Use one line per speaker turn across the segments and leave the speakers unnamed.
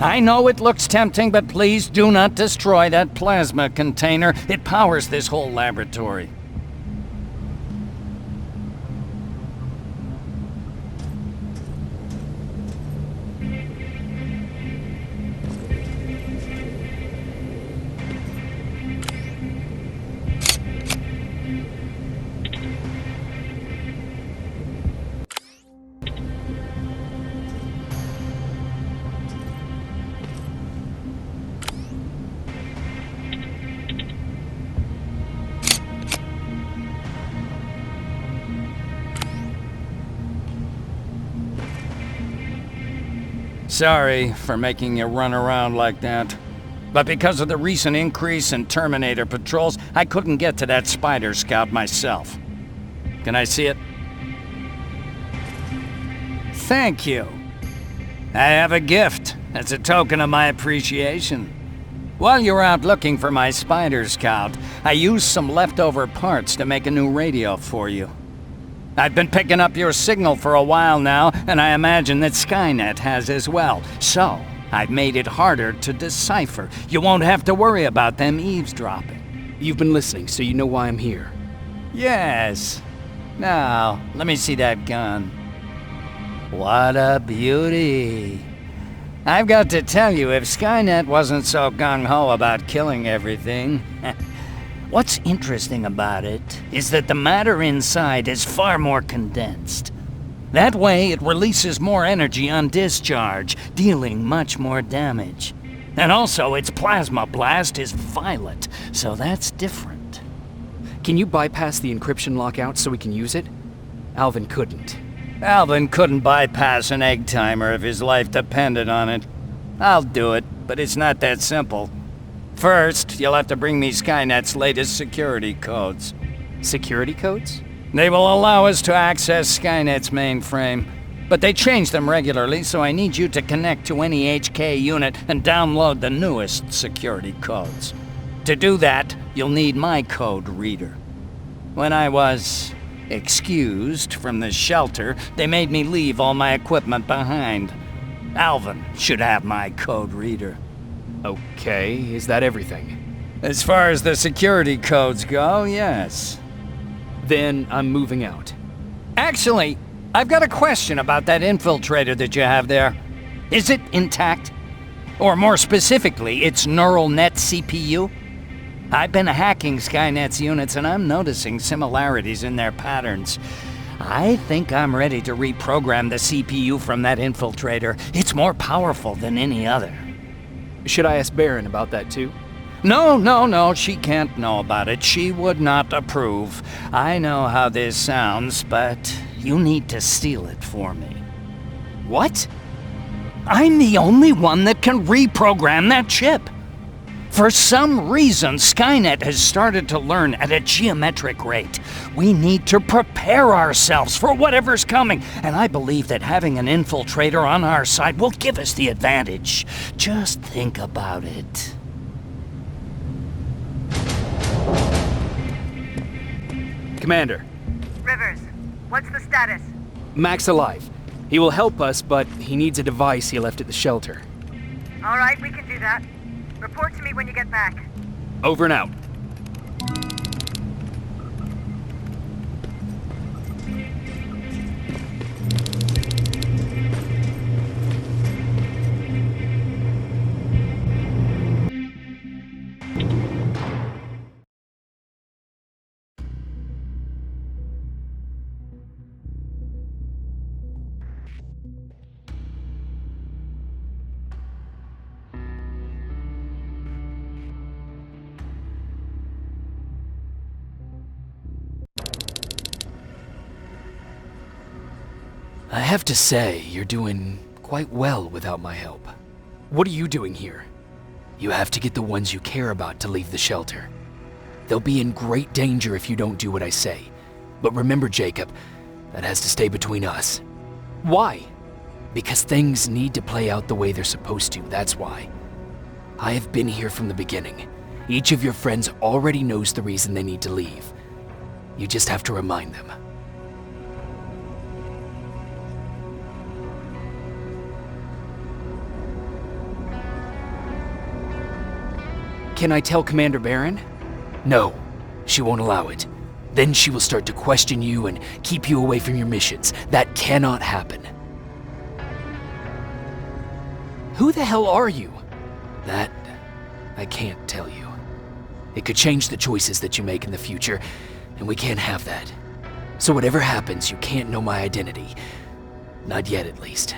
I know it looks tempting, but please do not destroy that plasma container. It powers this whole laboratory. Sorry for making you run around like that. But because of the recent increase in Terminator patrols, I couldn't get to that Spider Scout myself. Can I see it? Thank you. I have a gift as a token of my appreciation. While you were out looking for my Spider Scout, I used some leftover parts to make a new radio for you. I've been picking up your signal for a while now, and I imagine that Skynet has as well. So, I've made it harder to decipher. You won't have to worry about them eavesdropping.
You've been listening, so you know why I'm here.
Yes. Now, let me see that gun. What a beauty. I've got to tell you, if Skynet wasn't so gung-ho about killing everything... What's interesting about it is that the matter inside is far more condensed. That way, it releases more energy on discharge, dealing much more damage. And also, its plasma blast is violet, so that's different.
Can you bypass the encryption lockout so we can use it? Alvin couldn't.
Alvin couldn't bypass an egg timer if his life depended on it. I'll do it, but it's not that simple. First, you'll have to bring me Skynet's latest security codes.
Security codes?
They will allow us to access Skynet's mainframe. But they change them regularly, so I need you to connect to any HK unit and download the newest security codes. To do that, you'll need my code reader. When I was excused from the shelter, they made me leave all my equipment behind. Alvin should have my code reader.
Okay, is that everything?
As far as the security codes go, yes.
Then I'm moving out.
Actually, I've got a question about that infiltrator that you have there. Is it intact? Or more specifically, its neural net CPU? I've been hacking Skynet's units and I'm noticing similarities in their patterns. I think I'm ready to reprogram the CPU from that infiltrator. It's more powerful than any other.
Should I ask Baron about that too?
No, she can't know about it. She would not approve. I know how this sounds, but you need to steal it for me.
What?
I'm the only one that can reprogram that chip. For some reason, Skynet has started to learn at a geometric rate. We need to prepare ourselves for whatever's coming, and I believe that having an infiltrator on our side will give us the advantage. Just think about it.
Commander.
Rivers, what's the status?
Mack's alive. He will help us, but he needs a device he left at the shelter.
All right, we can do that. Report to me when you get back.
Over and out. I have to say, you're doing quite well without my help. What are you doing here? You have to get the ones you care about to leave the shelter. They'll be in great danger if you don't do what I say. But remember, Jacob, that has to stay between us. Why? Because things need to play out the way they're supposed to, that's why. I have been here from the beginning. Each of your friends already knows the reason they need to leave. You just have to remind them. Can I tell Commander Baron? No, she won't allow it. Then she will start to question you and keep you away from your missions. That cannot happen. Who the hell are you? That, I can't tell you. It could change the choices that you make in the future, and we can't have that. So whatever happens, you can't know my identity. Not yet, at least.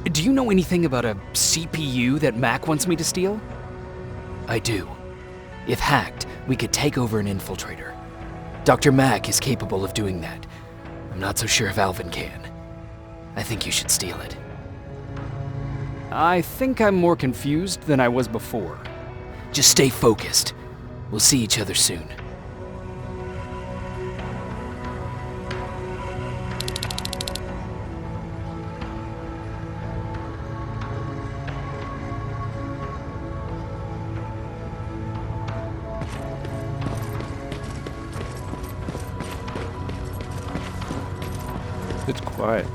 Do you know anything about a CPU that Mack wants me to steal? I do. If hacked, we could take over an infiltrator. Dr. Mack is capable of doing that. I'm not so sure if Alvin can. I think you should steal it. I think I'm more confused than I was before. Just stay focused. We'll see each other soon.
It's quiet.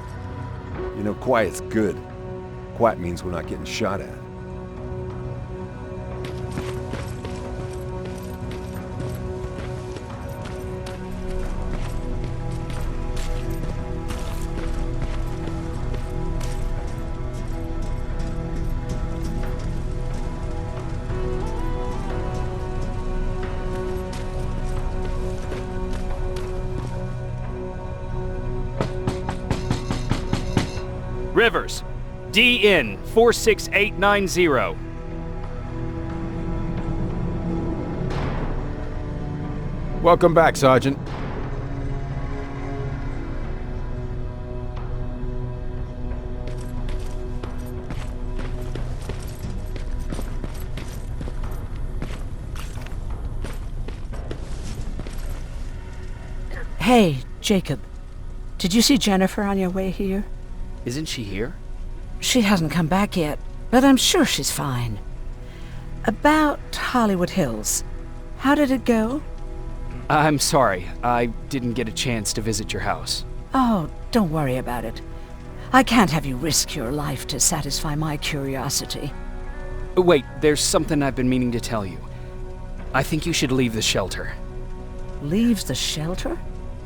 You know, quiet's good. Quiet means we're not getting shot at.
Rivers, DN 46890.
Welcome back, Sergeant.
Hey, Jacob. Did you see Jennifer on your way here?
Isn't she here?
She hasn't come back yet, but I'm sure she's fine. About Hollywood Hills. How did it go?
I'm sorry, I didn't get a chance to visit your house.
Oh, don't worry about it. I can't have you risk your life to satisfy my curiosity.
Wait, there's something I've been meaning to tell you. I think you should leave the shelter.
Leaves the shelter?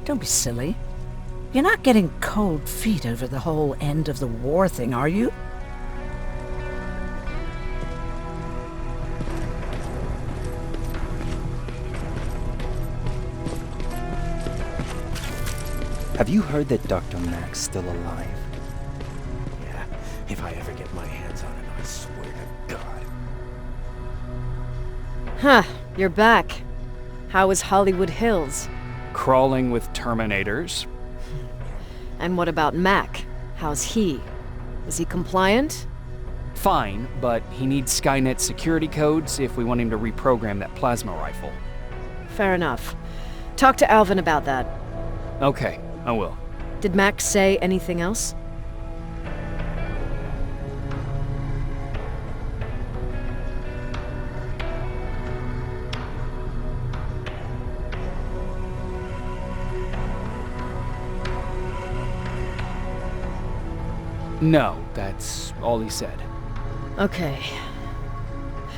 Don't be silly. You're not getting cold feet over the whole end of the war thing, are you?
Have you heard that Dr. Mack's still alive? Yeah, if I ever get my hands on him, I swear to God.
Huh, you're back. How is Hollywood Hills?
Crawling with Terminators.
And what about Mack? How's he? Is he compliant?
Fine, but he needs Skynet security codes if we want him to reprogram that plasma rifle.
Fair enough. Talk to Alvin about that.
Okay, I will.
Did Mack say anything else?
No, that's all he said.
Okay.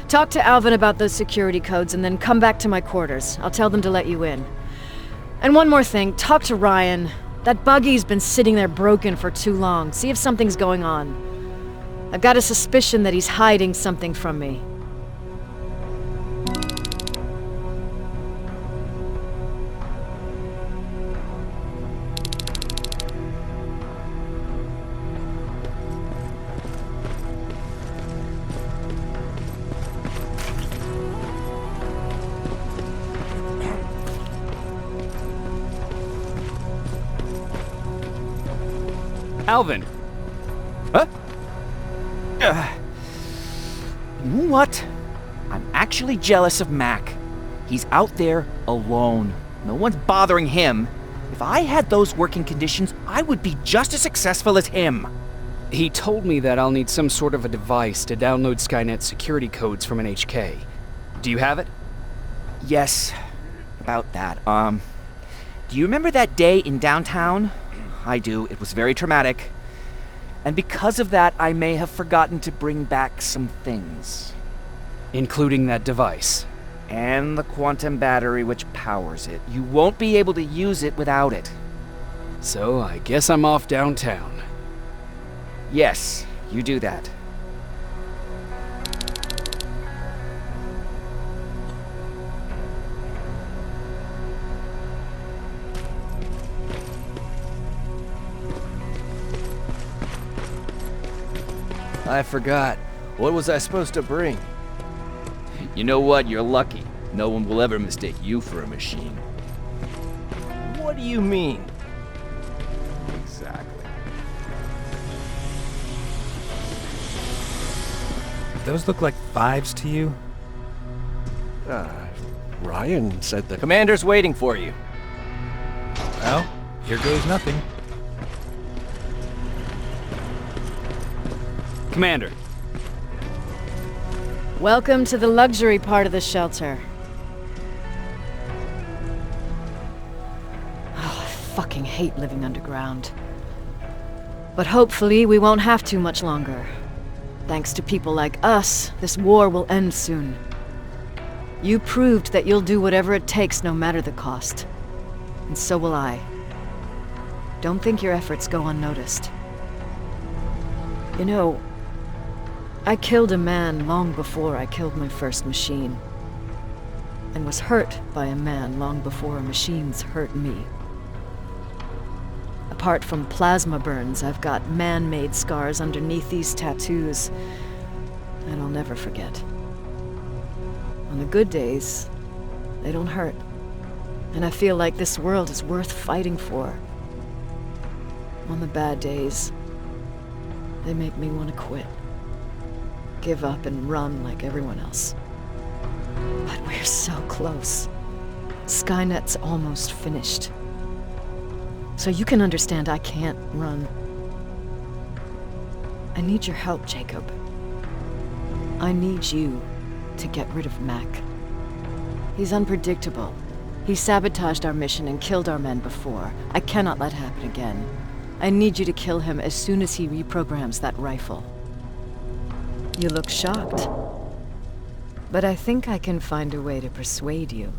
Talk to Alvin about those security codes and then come back to my quarters. I'll tell them to let you in. And one more thing, talk to Ryan. That buggy's been sitting there broken for too long. See if something's going on. I've got a suspicion that he's hiding something from me.
Alvin,
Huh? You know what? I'm actually jealous of Mack. He's out there alone. No one's bothering him. If I had those working conditions, I would be just as successful as him.
He told me that I'll need some sort of a device to download Skynet security codes from an HK. Do you have it?
Yes, about that. Do you remember that day in downtown? I do. It was very traumatic. And because of that, I may have forgotten to bring back some things.
Including that device.
And the quantum battery which powers it. You won't be able to use it without it.
So I guess I'm off downtown.
Yes, you do that.
I forgot. What was I supposed to bring?
You know what? You're lucky. No one will ever mistake you for a machine.
What do you mean?
Exactly.
Those look like 5s to you?
Ryan said the commander's waiting for you.
Well, here goes nothing.
Commander,
Welcome to the luxury part of the shelter. Oh, I fucking hate living underground. But hopefully we won't have to much longer. Thanks to people like us, this war will end soon. You proved that you'll do whatever it takes no matter the cost. And so will I. Don't think your efforts go unnoticed. You know, I killed a man long before I killed my first machine. And was hurt by a man long before machines hurt me. Apart from plasma burns, I've got man-made scars underneath these tattoos that I'll never forget. On the good days, they don't hurt. And I feel like this world is worth fighting for. On the bad days, they make me want to quit. Give up and run like everyone else. But we're so close. Skynet's almost finished. So you can understand I can't run. I need your help, Jacob. I need you to get rid of Mack. He's unpredictable. He sabotaged our mission and killed our men before. I cannot let it happen again. I need you to kill him as soon as he reprograms that rifle. You look shocked. But I think I can find a way to persuade you.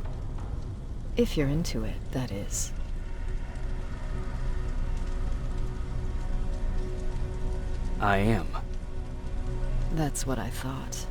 If you're into it, that is.
I am.
That's what I thought.